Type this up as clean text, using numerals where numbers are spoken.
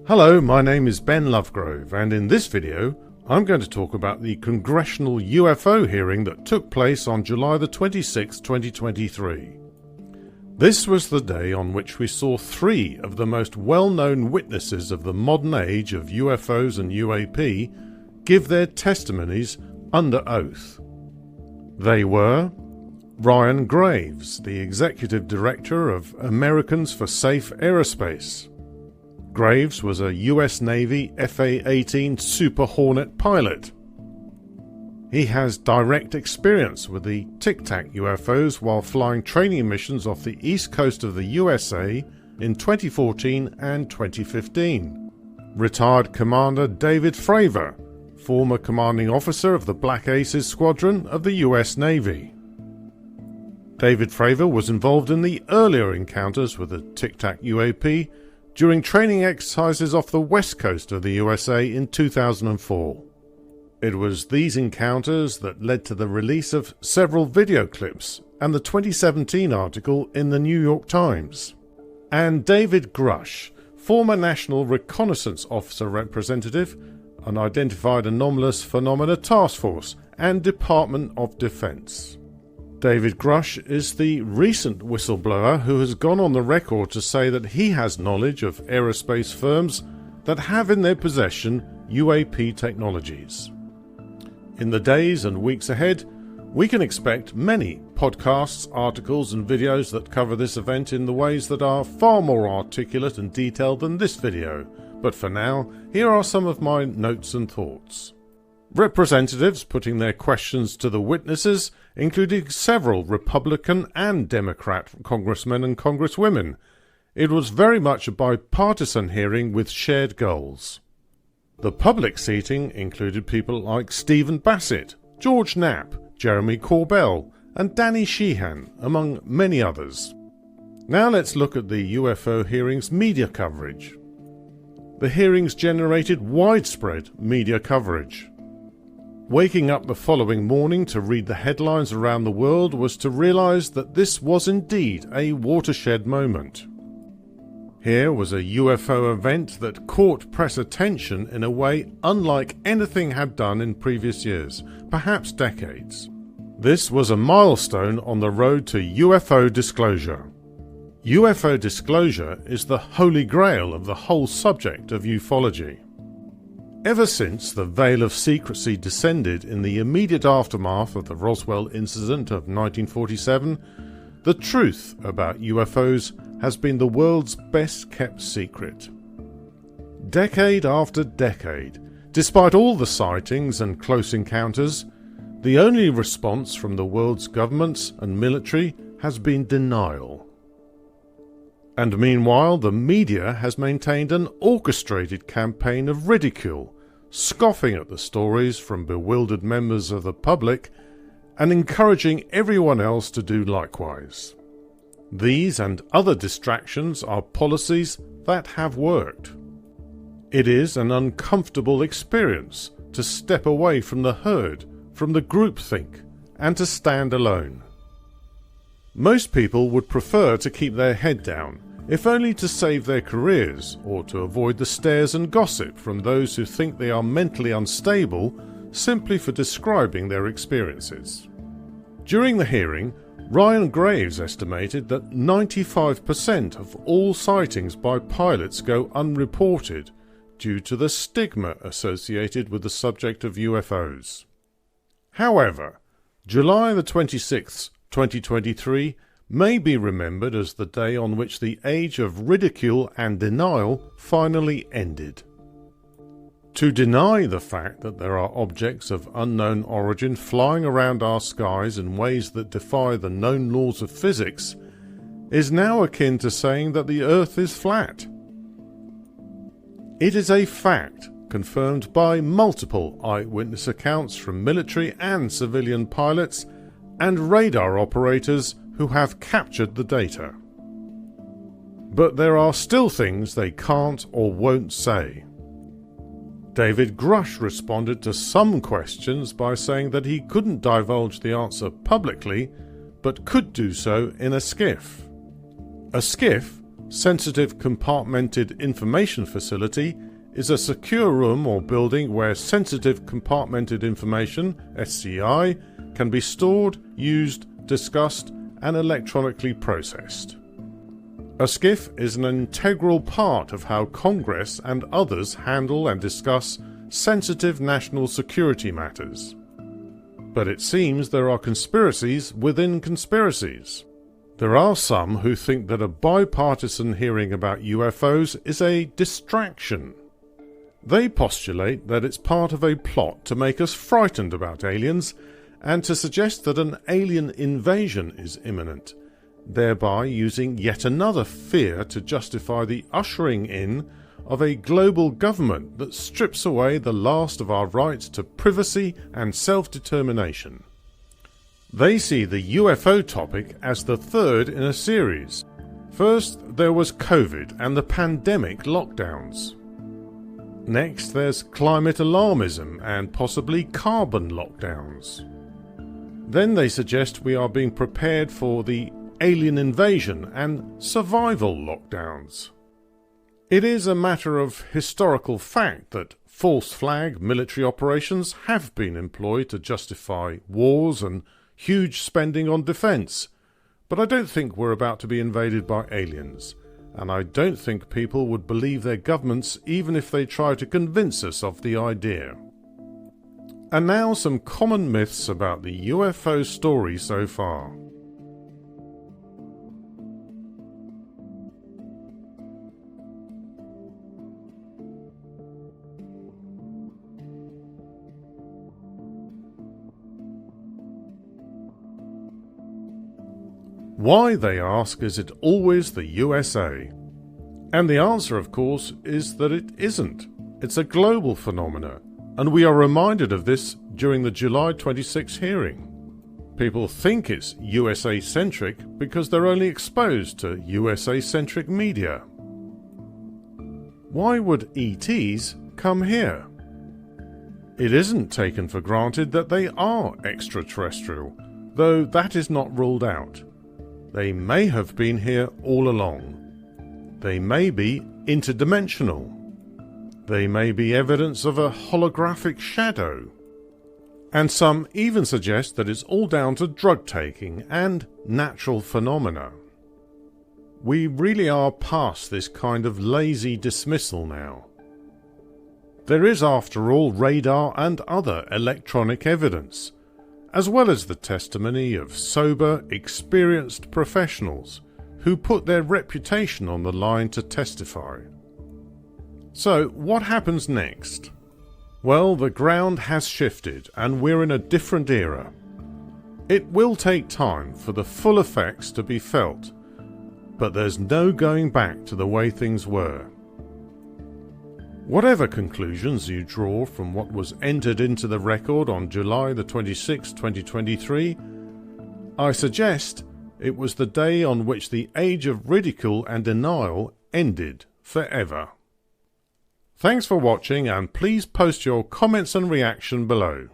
Hello, my name is Ben Lovegrove, and in this video I'm going to talk about the congressional UFO hearing that took place on July the 26th, 2023. This was the day on which we saw three of the most well-known witnesses of the modern age of UFOs and UAP give their testimonies under oath. They were Ryan Graves, the Executive Director of Americans for Safe Aerospace. Graves was a US Navy FA-18 Super Hornet pilot. He has direct experience with the Tic Tac UFOs while flying training missions off the east coast of the USA in 2014 and 2015. Retired Commander David Fravor, former commanding officer of the Black Aces Squadron of the US Navy. David Fravor was involved in the earlier encounters with the Tic Tac UAP during training exercises off the west coast of the USA in 2004. It was these encounters that led to the release of several video clips and the 2017 article in the New York Times. And David Grush, former National Reconnaissance Officer Representative, Unidentified Anomalous Phenomena Task Force, and Department of Defense. David Grush is the recent whistleblower who has gone on the record to say that he has knowledge of aerospace firms that have in their possession UAP technologies. In the days and weeks ahead, we can expect many podcasts, articles and videos that cover this event in the ways that are far more articulate and detailed than this video, but for now, here are some of my notes and thoughts. Representatives putting their questions to the witnesses, including several Republican and Democrat congressmen and congresswomen. It was very much a bipartisan hearing with shared goals. The public seating included people like Stephen Bassett, George Knapp, Jeremy Corbell, and Danny Sheehan, among many others. Now let's look at the UFO hearings' media coverage. The hearings generated widespread media coverage. Waking up the following morning to read the headlines around the world was to realize that this was indeed a watershed moment. Here was a UFO event that caught press attention in a way unlike anything had done in previous years, perhaps decades. This was a milestone on the road to UFO disclosure. UFO disclosure is the holy grail of the whole subject of ufology. Ever since the veil of secrecy descended in the immediate aftermath of the Roswell incident of 1947, the truth about UFOs has been the world's best-kept secret. Decade after decade, despite all the sightings and close encounters, the only response from the world's governments and military has been denial. And meanwhile, the media has maintained an orchestrated campaign of ridicule, scoffing at the stories from bewildered members of the public and encouraging everyone else to do likewise. These and other distractions are policies that have worked. It is an uncomfortable experience to step away from the herd, from the groupthink, and to stand alone. Most people would prefer to keep their head down, if only to save their careers or to avoid the stares and gossip from those who think they are mentally unstable simply for describing their experiences. During the hearing, Ryan Graves estimated that 95% of all sightings by pilots go unreported due to the stigma associated with the subject of UFOs. However, July the 26th, 2023 may be remembered as the day on which the age of ridicule and denial finally ended. To deny the fact that there are objects of unknown origin flying around our skies in ways that defy the known laws of physics is now akin to saying that the Earth is flat. It is a fact confirmed by multiple eyewitness accounts from military and civilian pilots and radar operators who have captured the data. But there are still things they can't or won't say. David Grush responded to some questions by saying that he couldn't divulge the answer publicly, but could do so in a skiff. A skiff Sensitive Compartmented Information Facility is a secure room or building where sensitive compartmented information, SCI, can be stored, used, discussed, and electronically processed. A SCIF is an integral part of how Congress and others handle and discuss sensitive national security matters. But it seems there are conspiracies within conspiracies. There are some who think that a bipartisan hearing about UFOs is a distraction. They postulate that it's part of a plot to make us frightened about aliens and to suggest that an alien invasion is imminent, thereby using yet another fear to justify the ushering in of a global government that strips away the last of our rights to privacy and self-determination. They see the UFO topic as the third in a series. First, there was COVID and the pandemic lockdowns. Next, there's climate alarmism and possibly carbon lockdowns. Then they suggest we are being prepared for the alien invasion and survival lockdowns. It is a matter of historical fact that false flag military operations have been employed to justify wars and huge spending on defence, but I don't think we're about to be invaded by aliens, and I don't think people would believe their governments even if they try to convince us of the idea. And now some common myths about the UFO story so far. Why, they ask, is it always the USA? And the answer, of course, is that it isn't. It's a global phenomenon, and we are reminded of this during the July 26 hearing. People think it's USA-centric because they're only exposed to USA-centric media. Why would ETs come here? It isn't taken for granted that they are extraterrestrial, though that is not ruled out. They may have been here all along. They may be interdimensional. They may be evidence of a holographic shadow. And some even suggest that it's all down to drug taking and natural phenomena. We really are past this kind of lazy dismissal now. There is, after all, radar and other electronic evidence, as well as the testimony of sober, experienced professionals who put their reputation on the line to testify. So, what happens next? Well, the ground has shifted and we're in a different era. It will take time for the full effects to be felt, but there's no going back to the way things were. Whatever conclusions you draw from what was entered into the record on July the 26th, 2023, I suggest it was the day on which the age of ridicule and denial ended forever. Thanks for watching, and please post your comments and reaction below.